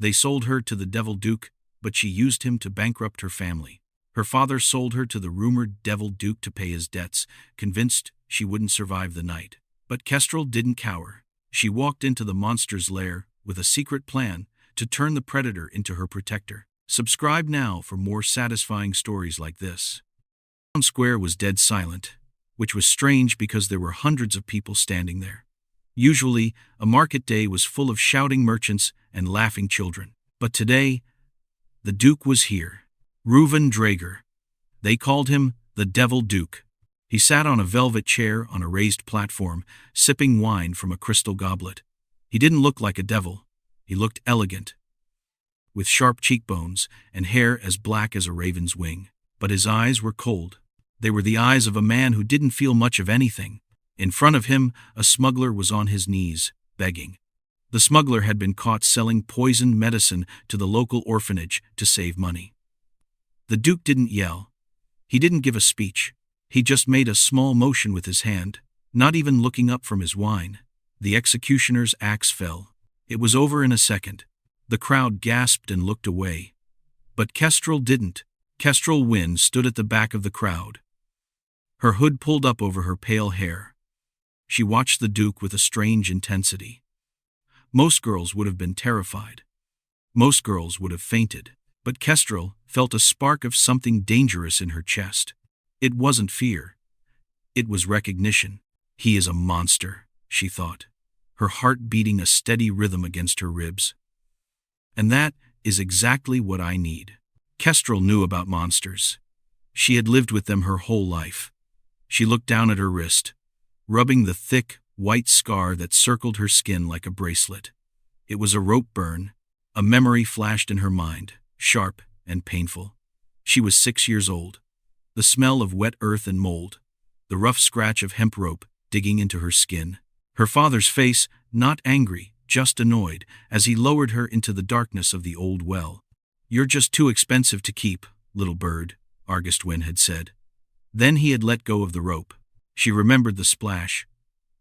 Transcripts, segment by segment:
They sold her to the Devil Duke, but she used him to bankrupt her family. Her father sold her to the rumored Devil Duke to pay his debts, convinced she wouldn't survive the night. But Kestrel didn't cower. She walked into the monster's lair with a secret plan to turn the predator into her protector. Subscribe now for more satisfying stories like this. Town Square was dead silent, which was strange because there were hundreds of people standing there. Usually, a market day was full of shouting merchants and laughing children. But today, the Duke was here. Ruven Drager. They called him the Devil Duke. He sat on a velvet chair on a raised platform, sipping wine from a crystal goblet. He didn't look like a devil. He looked elegant, with sharp cheekbones and hair as black as a raven's wing. But his eyes were cold. They were the eyes of a man who didn't feel much of anything. In front of him, a smuggler was on his knees, begging. The smuggler had been caught selling poisoned medicine to the local orphanage to save money. The Duke didn't yell. He didn't give a speech. He just made a small motion with his hand, not even looking up from his wine. The executioner's axe fell. It was over in a second. The crowd gasped and looked away. But Kestrel didn't. Kestrel Win stood at the back of the crowd, her hood pulled up over her pale hair. She watched the Duke with a strange intensity. Most girls would have been terrified. Most girls would have fainted. But Kestrel felt a spark of something dangerous in her chest. It wasn't fear. It was recognition. He is a monster, she thought, her heart beating a steady rhythm against her ribs. And that is exactly what I need. Kestrel knew about monsters. She had lived with them her whole life. She looked down at her wrist, rubbing the thick, white scar that circled her skin like a bracelet. It was a rope burn. A memory flashed in her mind, sharp and painful. She was 6 years old. The smell of wet earth and mold, the rough scratch of hemp rope digging into her skin. Her father's face, not angry, just annoyed, as he lowered her into the darkness of the old well. "You're just too expensive to keep, little bird," Argust Win had said. Then he had let go of the rope. She remembered the splash,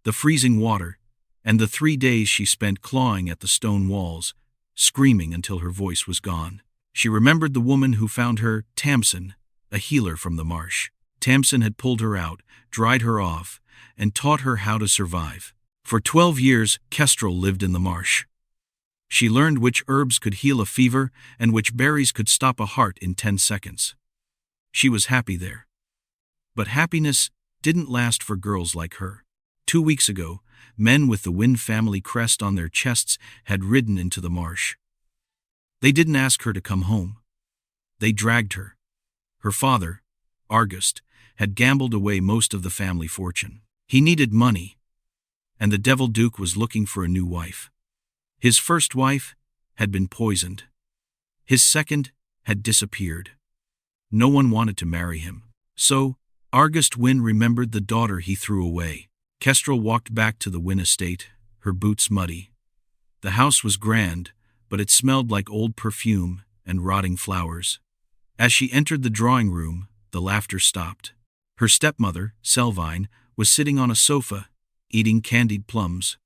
the freezing water, and the 3 days she spent clawing at the stone walls, screaming until her voice was gone. She remembered the woman who found her, Tamsin, a healer from the marsh. Tamsin had pulled her out, dried her off, and taught her how to survive. For 12 years, Kestrel lived in the marsh. She learned which herbs could heal a fever and which berries could stop a heart in 10 seconds. She was happy there. But happiness didn't last for girls like her. 2 weeks ago, men with the Win family crest on their chests had ridden into the marsh. They didn't ask her to come home. They dragged her. Her father, Argust, had gambled away most of the family fortune. He needed money, and the Devil Duke was looking for a new wife. His first wife had been poisoned. His second had disappeared. No one wanted to marry him. So, Argust Win remembered the daughter he threw away. Kestrel walked back to the Win estate, her boots muddy. The house was grand, but it smelled like old perfume and rotting flowers. As she entered the drawing room, the laughter stopped. Her stepmother, Selvine, was sitting on a sofa, eating candied plums.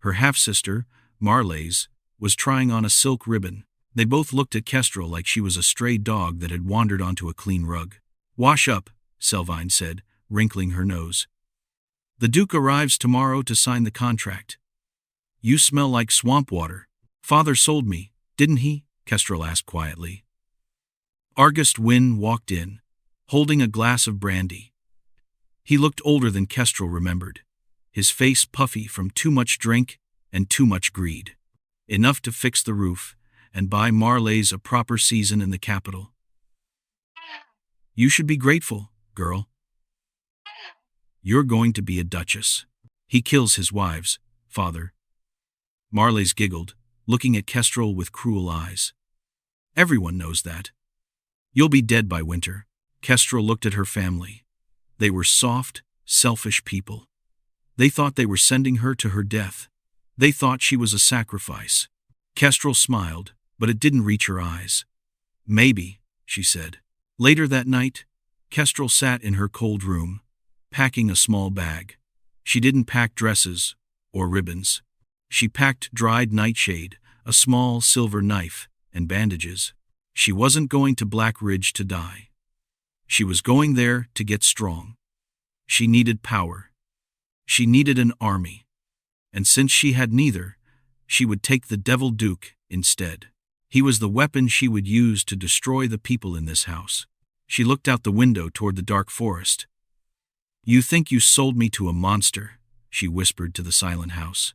Her half-sister, Marlaise, was trying on a silk ribbon. They both looked at Kestrel like she was a stray dog that had wandered onto a clean rug. "Wash up," Selvine said, wrinkling her nose. "The Duke arrives tomorrow to sign the contract." "You smell like swamp water." "Father sold me, didn't he?" Kestrel asked quietly. Argust Win walked in, holding a glass of brandy. He looked older than Kestrel remembered, his face puffy from too much drink and too much greed. Enough to fix the roof and buy Marlaise a proper season in the capital. "You should be grateful, girl. You're going to be a duchess." "He kills his wives, father." Marlaise giggled, looking at Kestrel with cruel eyes. "Everyone knows that. You'll be dead by winter." Kestrel looked at her family. They were soft, selfish people. They thought they were sending her to her death. They thought she was a sacrifice. Kestrel smiled, but it didn't reach her eyes. "Maybe," she said. Later that night, Kestrel sat in her cold room, packing a small bag. She didn't pack dresses or ribbons. She packed dried nightshade, a small silver knife, and bandages. She wasn't going to Black Ridge to die. She was going there to get strong. She needed power. She needed an army. And since she had neither, she would take the Devil Duke instead. He was the weapon she would use to destroy the people in this house. She looked out the window toward the dark forest. "You think you sold me to a monster," she whispered to the silent house.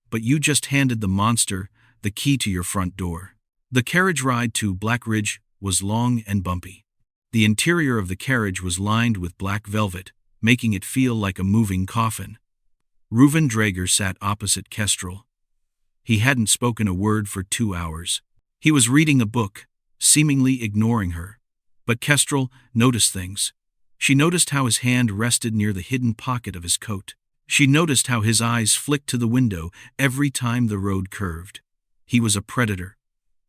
"But you just handed the monster the key to your front door." The carriage ride to Black Ridge was long and bumpy. The interior of the carriage was lined with black velvet, making it feel like a moving coffin. Ruven Drager sat opposite Kestrel. He hadn't spoken a word for 2 hours. He was reading a book, seemingly ignoring her. But Kestrel noticed things. She noticed how his hand rested near the hidden pocket of his coat. She noticed how his eyes flicked to the window every time the road curved. He was a predator,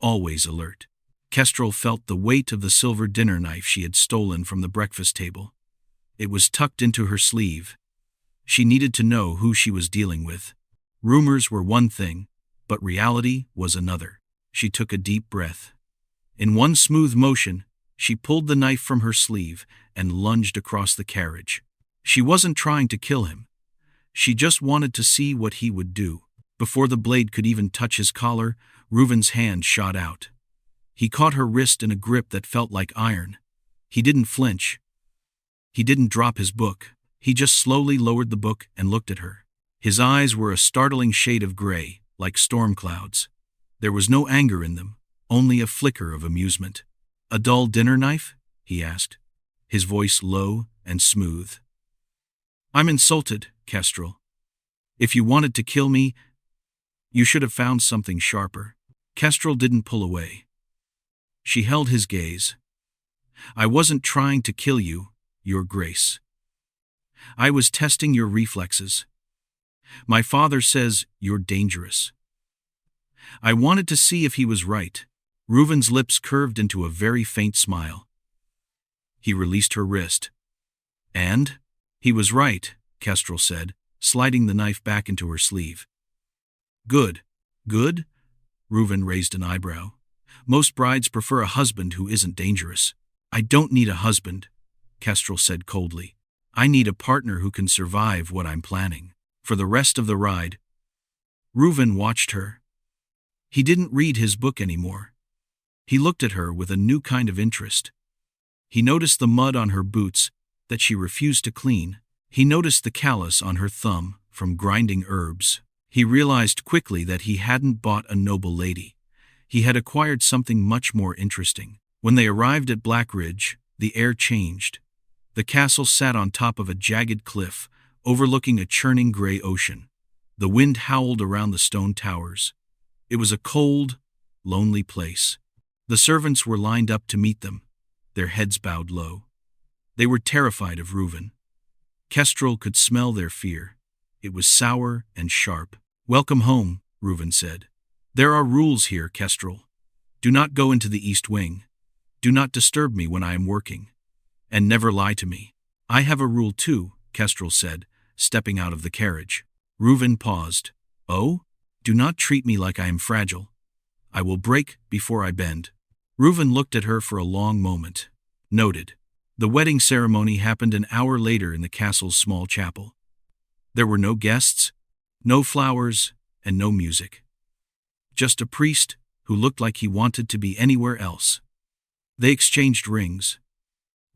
always alert. Kestrel felt the weight of the silver dinner knife she had stolen from the breakfast table. It was tucked into her sleeve. She needed to know who she was dealing with. Rumors were one thing, but reality was another. She took a deep breath. In one smooth motion, she pulled the knife from her sleeve and lunged across the carriage. She wasn't trying to kill him. She just wanted to see what he would do. Before the blade could even touch his collar, Ruven's hand shot out. He caught her wrist in a grip that felt like iron. He didn't flinch. He didn't drop his book. He just slowly lowered the book and looked at her. His eyes were a startling shade of gray, like storm clouds. There was no anger in them, only a flicker of amusement. "A dull dinner knife?" he asked, his voice low and smooth. "I'm insulted, Kestrel. If you wanted to kill me, you should have found something sharper." Kestrel didn't pull away. She held his gaze. "I wasn't trying to kill you, Your Grace. I was testing your reflexes. My father says you're dangerous. I wanted to see if he was right." Ruven's lips curved into a very faint smile. He released her wrist. "And? He was right," Kestrel said, sliding the knife back into her sleeve. "Good. Good?" Ruven raised an eyebrow. "Most brides prefer a husband who isn't dangerous." "I don't need a husband," Kestrel said coldly. "I need a partner who can survive what I'm planning." For the rest of the ride, Ruven watched her. He didn't read his book anymore. He looked at her with a new kind of interest. He noticed the mud on her boots that she refused to clean. He noticed the callus on her thumb from grinding herbs. He realized quickly that he hadn't bought a noble lady. He had acquired something much more interesting. When they arrived at Black Ridge, the air changed. The castle sat on top of a jagged cliff, overlooking a churning gray ocean. The wind howled around the stone towers. It was a cold, lonely place. The servants were lined up to meet them, their heads bowed low. They were terrified of Ruven. Kestrel could smell their fear. It was sour and sharp. "Welcome home," Ruven said. "There are rules here, Kestrel. Do not go into the East Wing. Do not disturb me when I am working. And never lie to me." "I have a rule too," Kestrel said, stepping out of the carriage. Ruven paused. "Oh? Do not treat me like I am fragile. I will break before I bend." Ruven looked at her for a long moment. Noted. The wedding ceremony happened an hour later in the castle's small chapel. There were no guests, no flowers, and no music. Just a priest who looked like he wanted to be anywhere else. They exchanged rings.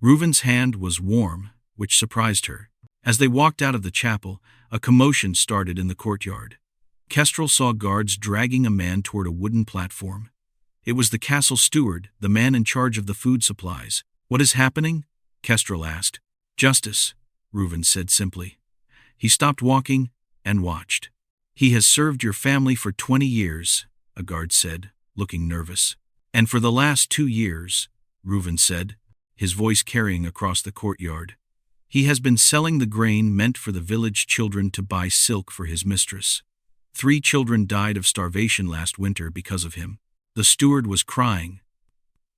Ruven's hand was warm, which surprised her. As they walked out of the chapel, a commotion started in the courtyard. Kestrel saw guards dragging a man toward a wooden platform. It was the castle steward, the man in charge of the food supplies. "What is happening?" Kestrel asked. "Justice," Ruven said simply. He stopped walking and watched. "He has served your family for 20 years, a guard said, looking nervous. "And for the last 2 years, Ruven said, his voice carrying across the courtyard, "he has been selling the grain meant for the village children to buy silk for his mistress. 3 children died of starvation last winter because of him." The steward was crying,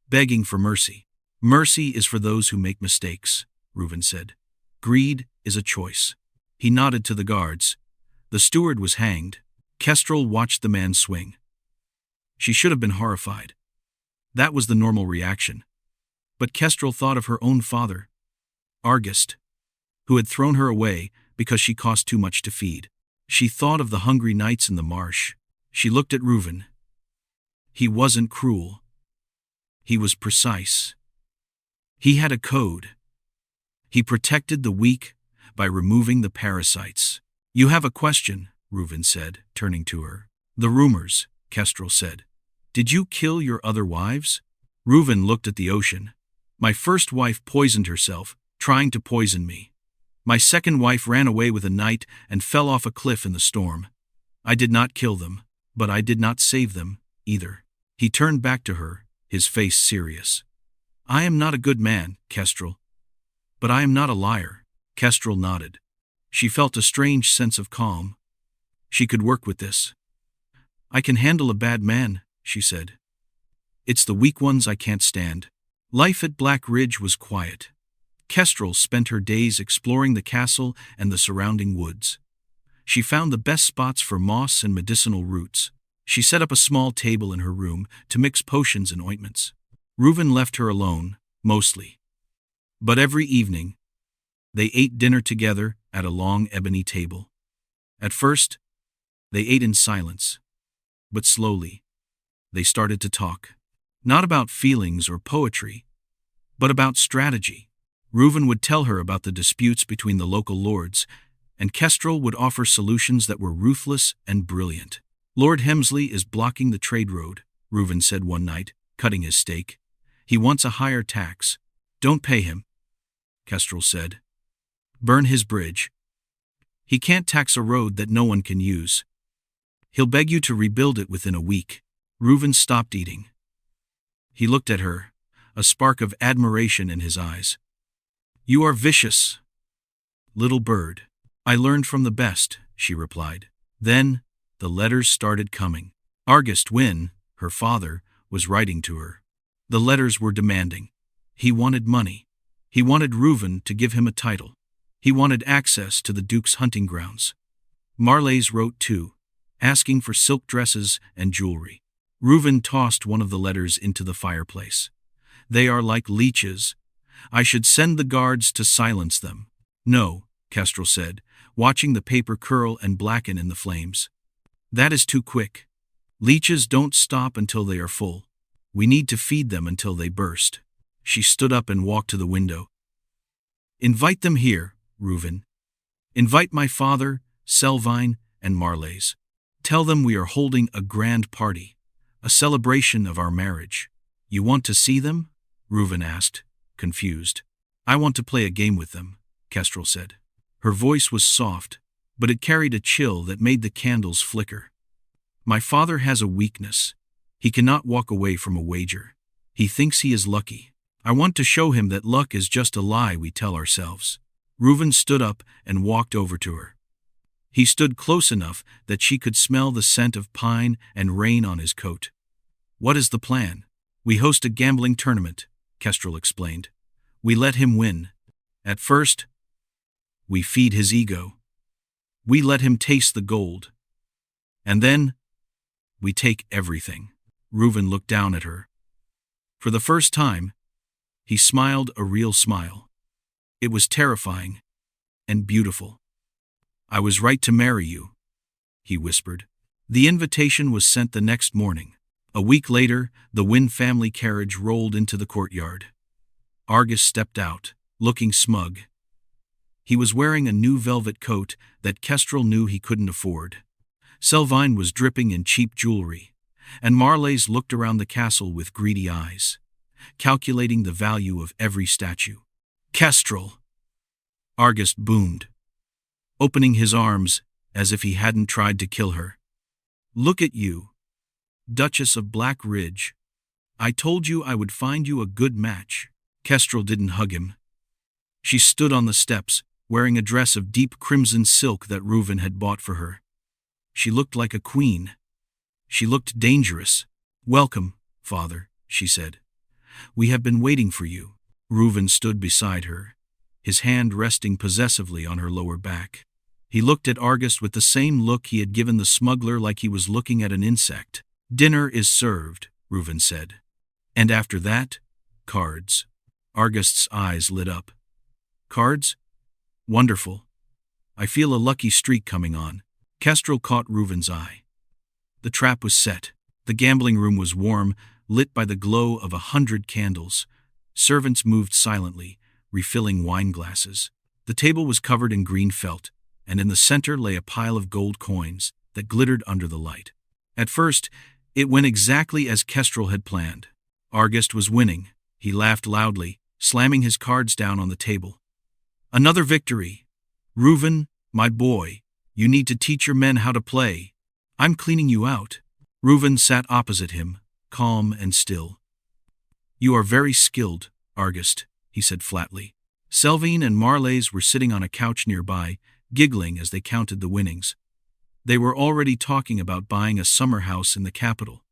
begging for mercy. "Mercy is for those who make mistakes," Ruven said. "Greed is a choice." He nodded to the guards. The steward was hanged. Kestrel watched the man swing. She should have been horrified. That was the normal reaction. But Kestrel thought of her own father, Argust, who had thrown her away because she cost too much to feed. She thought of the hungry nights in the marsh. She looked at Ruven. He wasn't cruel. He was precise. He had a code. He protected the weak by removing the parasites. "You have a question," Ruven said, turning to her. "The rumors," Kestrel said. "Did you kill your other wives?" Ruven looked at the ocean. "My first wife poisoned herself, trying to poison me. My second wife ran away with a knight and fell off a cliff in the storm. I did not kill them, but I did not save them, either." He turned back to her, his face serious. "I am not a good man, Kestrel. But I am not a liar." Kestrel nodded. She felt a strange sense of calm. She could work with this. "I can handle a bad man," she said. "It's the weak ones I can't stand." Life at Black Ridge was quiet. Kestrel spent her days exploring the castle and the surrounding woods. She found the best spots for moss and medicinal roots. She set up a small table in her room to mix potions and ointments. Ruven left her alone, mostly. But every evening, they ate dinner together at a long ebony table. At first, they ate in silence. But slowly, they started to talk. Not about feelings or poetry, but about strategy. Ruven would tell her about the disputes between the local lords, and Kestrel would offer solutions that were ruthless and brilliant. "Lord Hemsley is blocking the trade road," Ruven said one night, cutting his steak. "He wants a higher tax." "Don't pay him," Kestrel said. "Burn his bridge. He can't tax a road that no one can use. He'll beg you to rebuild it within a week." Ruven stopped eating. He looked at her, a spark of admiration in his eyes. "You are vicious, little bird." "I learned from the best," she replied. Then, the letters started coming. Argust Win, her father, was writing to her. The letters were demanding. He wanted money. He wanted Ruven to give him a title. He wanted access to the Duke's hunting grounds. Marlays wrote too, asking for silk dresses and jewelry. Ruven tossed one of the letters into the fireplace. "They are like leeches. I should send the guards to silence them." "No," Kestrel said, watching the paper curl and blacken in the flames. "That is too quick. Leeches don't stop until they are full. We need to feed them until they burst." She stood up and walked to the window. "Invite them here, Ruven. Invite my father, Selvine, and Marlays. Tell them we are holding a grand party, a celebration of our marriage." "You want to see them?" Ruven asked, confused. "I want to play a game with them," Kestrel said. Her voice was soft, but it carried a chill that made the candles flicker. "My father has a weakness. He cannot walk away from a wager. He thinks he is lucky. I want to show him that luck is just a lie we tell ourselves." Ruven stood up and walked over to her. He stood close enough that she could smell the scent of pine and rain on his coat. "What is the plan?" "We host a gambling tournament," Kestrel explained. "We let him win. At first, we feed his ego. We let him taste the gold. And then, we take everything." Ruven looked down at her. For the first time, he smiled a real smile. It was terrifying and beautiful. "I was right to marry you," he whispered. The invitation was sent the next morning. A week later, the Win family carriage rolled into the courtyard. Argust stepped out, looking smug. He was wearing a new velvet coat that Kestrel knew he couldn't afford. Selvine was dripping in cheap jewelry, and Marlays looked around the castle with greedy eyes, calculating the value of every statue. "Kestrel!" Argust boomed, opening his arms as if he hadn't tried to kill her. "Look at you, Duchess of Black Ridge. I told you I would find you a good match." Kestrel didn't hug him. She stood on the steps, wearing a dress of deep crimson silk that Ruven had bought for her. She looked like a queen. She looked dangerous. "Welcome, father," she said. "We have been waiting for you." Ruven stood beside her, his hand resting possessively on her lower back. He looked at Argust with the same look he had given the smuggler, like he was looking at an insect. Dinner is served, Ruven said. And after that, cards. Argust's eyes lit up. Cards? Wonderful. I feel a lucky streak coming on. Kestrel caught Ruven's eye. The trap was set. The gambling room was warm, lit by the glow of 100 candles. Servants moved silently, refilling wine glasses. The table was covered in green felt, and in the center lay a pile of gold coins that glittered under the light. At first, it went exactly as Kestrel had planned. Argust was winning. He laughed loudly, slamming his cards down on the table. Another victory. Ruven, my boy, you need to teach your men how to play. I'm cleaning you out. Ruven sat opposite him, calm and still. You are very skilled, Argust, he said flatly. Selvine and Marlays were sitting on a couch nearby, giggling as they counted the winnings. They were already talking about buying a summer house in the capital.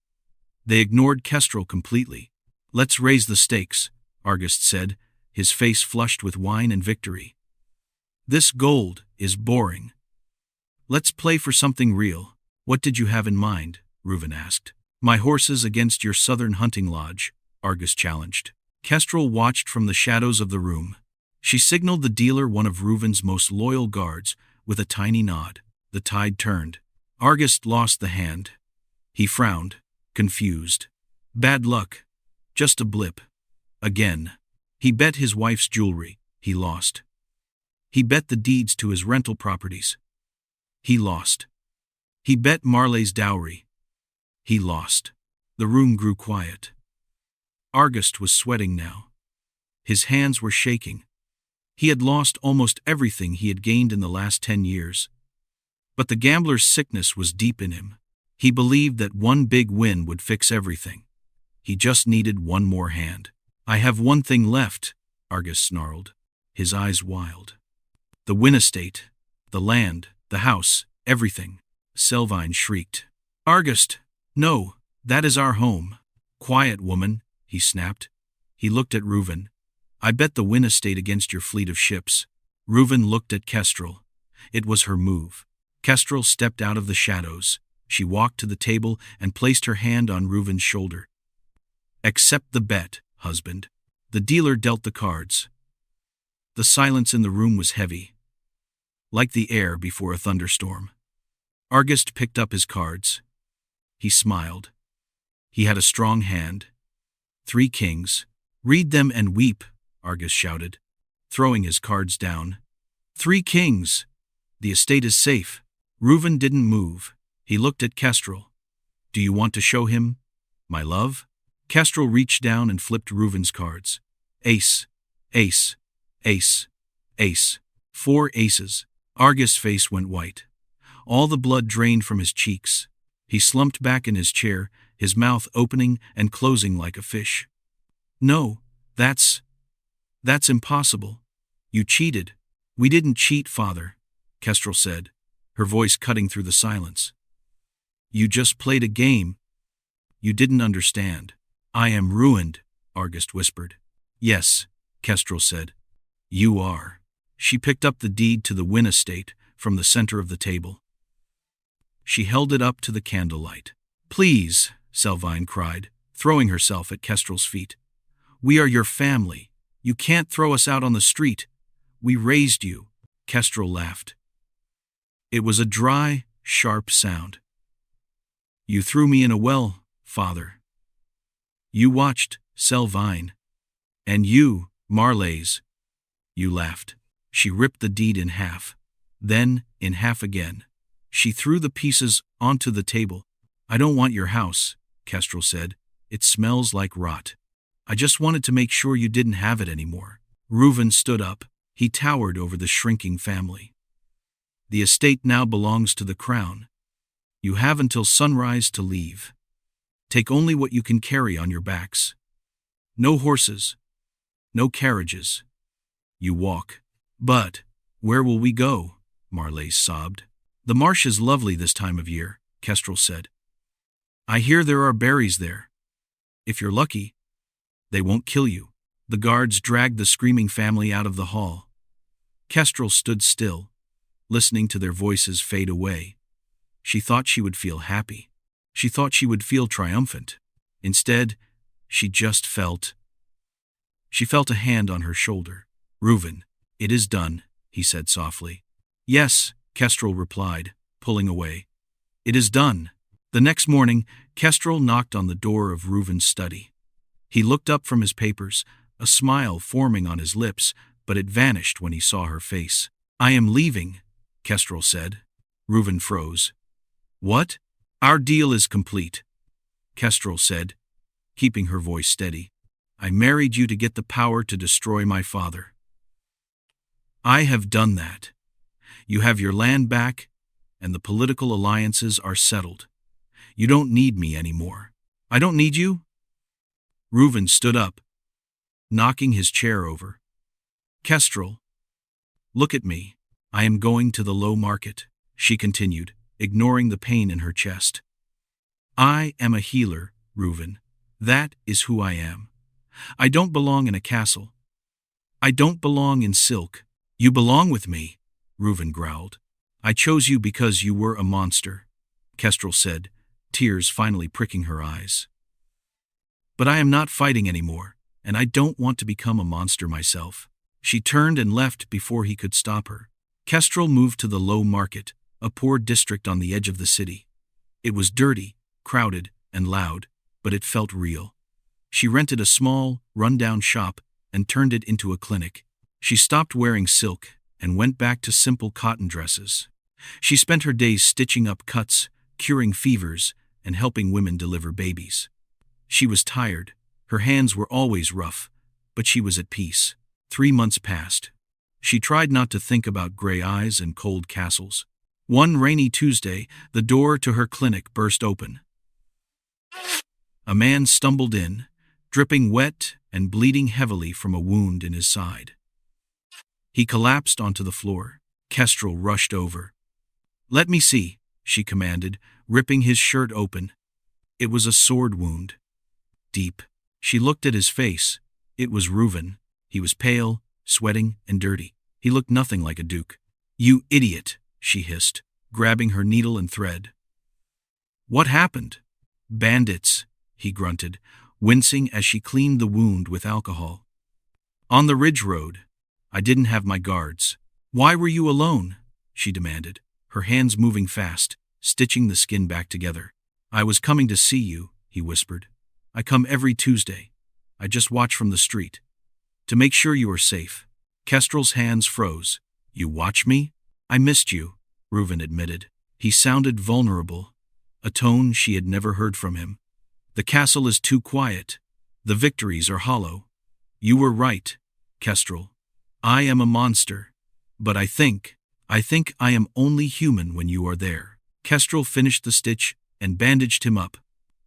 They ignored Kestrel completely. Let's raise the stakes, Argust said, his face flushed with wine and victory. This gold is boring. Let's play for something real. What did you have in mind? Ruven asked. My horses against your southern hunting lodge, Argust challenged. Kestrel watched from the shadows of the room. She signaled the dealer one of Ruven's most loyal guards with a tiny nod. The tide turned. Argust lost the hand. He frowned, confused. Bad luck. Just a blip. Again. He bet his wife's jewelry. He lost. He bet the deeds to his rental properties. He lost. He bet Marlay's dowry. He lost. The room grew quiet. Argust was sweating now. His hands were shaking. He had lost almost everything he had gained in the last 10 years. But the gambler's sickness was deep in him. He believed that one big win would fix everything. He just needed one more hand. I have one thing left, Argust snarled, his eyes wild. The Win estate, the land, the house, everything. Selvine shrieked. Argust, no, that is our home. Quiet, woman, he snapped. He looked at Ruven. I bet the Win estate against your fleet of ships. Ruven looked at Kestrel. It was her move. Kestrel stepped out of the shadows. She walked to the table and placed her hand on Ruven's shoulder. Accept the bet, husband. The dealer dealt the cards. The silence in the room was heavy, like the air before a thunderstorm. Argust picked up his cards. He smiled. He had a strong hand. 3 kings. Read them and weep, Argust shouted, throwing his cards down. 3 kings. The estate is safe. Ruven didn't move. He looked at Kestrel. Do you want to show him, my love? Kestrel reached down and flipped Ruven's cards. Ace, ace, ace, ace. 4 aces. Argust's face went white. All the blood drained from his cheeks. He slumped back in his chair, his mouth opening and closing like a fish. No, that's impossible. You cheated. We didn't cheat, father, Kestrel said, her voice cutting through the silence. You just played a game. You didn't understand. I am ruined, Argust whispered. Yes, Kestrel said. You are. She picked up the deed to the Win estate from the center of the table. She held it up to the candlelight. Please, Selvine cried, throwing herself at Kestrel's feet. We are your family. You can't throw us out on the street. We raised you. Kestrel laughed. It was a dry, sharp sound. You threw me in a well, father. You watched, Selvine. And you, Marlays. You laughed. She ripped the deed in half. Then, in half again. She threw the pieces onto the table. I don't want your house, Kestrel said. It smells like rot. I just wanted to make sure you didn't have it anymore. Ruven stood up. He towered over the shrinking family. The estate now belongs to the crown. You have until sunrise to leave. Take only what you can carry on your backs. No horses. No carriages. You walk. But, where will we go? Marlays sobbed. The marsh is lovely this time of year, Kestrel said. I hear there are berries there. If you're lucky, they won't kill you. The guards dragged the screaming family out of the hall. Kestrel stood still, listening to their voices fade away. She thought she would feel happy. She thought she would feel triumphant. Instead, she just felt. She felt a hand on her shoulder. "Ruven, it is done," he said softly. "Yes," Kestrel replied, pulling away. "It is done." The next morning, Kestrel knocked on the door of Ruven's study. He looked up from his papers, a smile forming on his lips, but it vanished when he saw her face. "I am leaving," Kestrel said. Ruven froze. "What?" "Our deal is complete," Kestrel said, keeping her voice steady. "I married you to get the power to destroy my father. I have done that. You have your land back, and the political alliances are settled. You don't need me anymore." "I don't need you?" Ruven stood up, knocking his chair over. "Kestrel, look at me. I am going to the low market," she continued, ignoring the pain in her chest. "I am a healer, Ruven. That is who I am. I don't belong in a castle. I don't belong in silk." "You belong with me," Ruven growled. "I chose you because you were a monster," Kestrel said, tears finally pricking her eyes. "But I am not fighting anymore, and I don't want to become a monster myself." She turned and left before he could stop her. Kestrel moved to the low market, a poor district on the edge of the city. It was dirty, crowded, and loud, but it felt real. She rented a small, run-down shop and turned it into a clinic. She stopped wearing silk and went back to simple cotton dresses. She spent her days stitching up cuts, curing fevers, and helping women deliver babies. She was tired. Her hands were always rough, but she was at peace. 3 months passed. She tried not to think about gray eyes and cold castles. One rainy Tuesday, the door to her clinic burst open. A man stumbled in, dripping wet and bleeding heavily from a wound in his side. He collapsed onto the floor. Kestrel rushed over. "Let me see," she commanded, ripping his shirt open. It was a sword wound. Deep. She looked at his face. It was Ruven. He was pale, sweating, and dirty. He looked nothing like a duke. "You idiot," she hissed, grabbing her needle and thread. "What happened?" "Bandits," he grunted, wincing as she cleaned the wound with alcohol. "On the ridge road. I didn't have my guards." "Why were you alone?" she demanded, her hands moving fast, stitching the skin back together. "I was coming to see you," he whispered. "I come every Tuesday. I just watch from the street. To make sure you are safe." Kestrel's hands froze. "You watch me?" "I missed you," Ruven admitted. He sounded vulnerable, a tone she had never heard from him. "The castle is too quiet. The victories are hollow." "You were right, Kestrel. I am a monster. But I think I am only human when you are there." Kestrel finished the stitch and bandaged him up.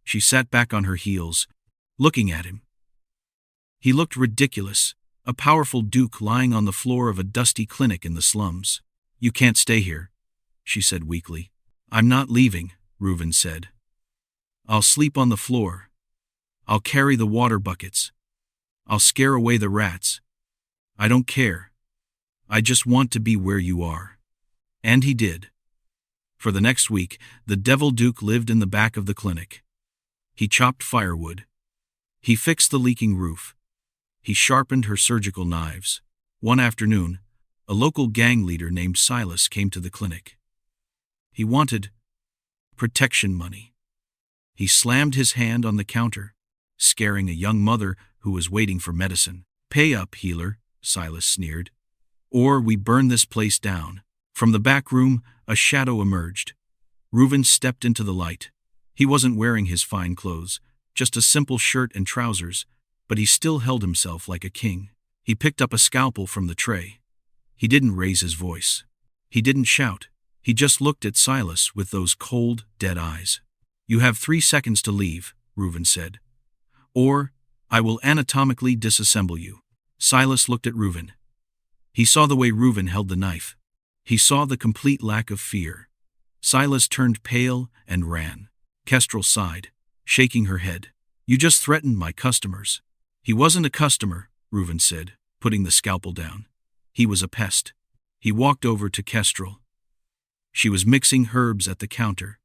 She sat back on her heels, looking at him. He looked ridiculous, a powerful duke lying on the floor of a dusty clinic in the slums. "You can't stay here," she said weakly. "I'm not leaving," Ruven said. "I'll sleep on the floor. I'll carry the water buckets. I'll scare away the rats. I don't care. I just want to be where you are." And he did. For the next week, the Devil Duke lived in the back of the clinic. He chopped firewood. He fixed the leaking roof. He sharpened her surgical knives. One afternoon, a local gang leader named Silas came to the clinic. He wanted protection money. He slammed his hand on the counter, scaring a young mother who was waiting for medicine. "Pay up, healer," Silas sneered, "or we burn this place down." From the back room, a shadow emerged. Ruven stepped into the light. He wasn't wearing his fine clothes, just a simple shirt and trousers, but he still held himself like a king. He picked up a scalpel from the tray. He didn't raise his voice. He didn't shout. He just looked at Silas with those cold, dead eyes. "You have 3 seconds to leave," Ruven said, "or I will anatomically disassemble you." Silas looked at Ruven. He saw the way Ruven held the knife. He saw the complete lack of fear. Silas turned pale and ran. Kestrel sighed, shaking her head. "You just threatened my customers." "He wasn't a customer," Ruven said, putting the scalpel down. "He was a pest." He walked over to Kestrel. She was mixing herbs at the counter.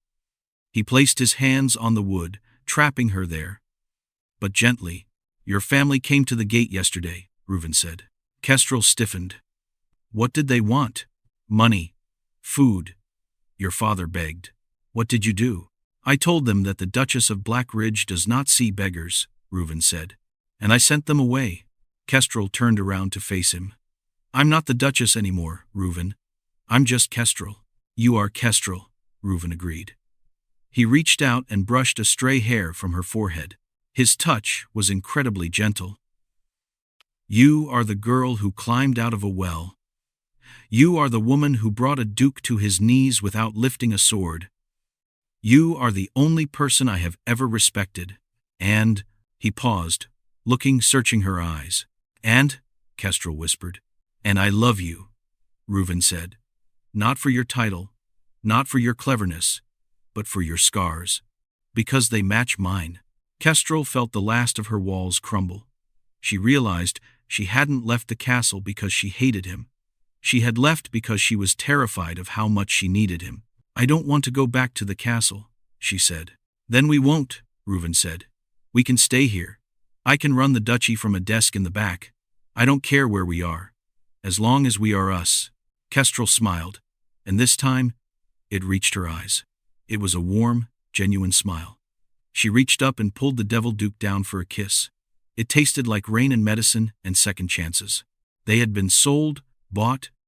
He placed his hands on the wood, trapping her there. But gently. Your family came to the gate yesterday, Ruven said. Kestrel stiffened. What did they want? Money. Food. Your father begged. What did you do? I told them that the Duchess of Black Ridge does not see beggars, Ruven said. And I sent them away. Kestrel turned around to face him. I'm not the Duchess anymore, Ruven. I'm just Kestrel. You are Kestrel, Ruven agreed. He reached out and brushed a stray hair from her forehead. His touch was incredibly gentle. You are the girl who climbed out of a well. You are the woman who brought a duke to his knees without lifting a sword. You are the only person I have ever respected. And, he paused, searching her eyes. And, Kestrel whispered. And I love you, Ruven said. Not for your title, not for your cleverness, but for your scars. Because they match mine. Kestrel felt the last of her walls crumble. She realized she hadn't left the castle because she hated him. She had left because she was terrified of how much she needed him. I don't want to go back to the castle, she said. Then we won't, Ruven said. We can stay here. I can run the duchy from a desk in the back. I don't care where we are. As long as we are us. Kestrel smiled, and this time, it reached her eyes. It was a warm, genuine smile. She reached up and pulled the Devil Duke down for a kiss. It tasted like rain and medicine and second chances. They had been sold, bought,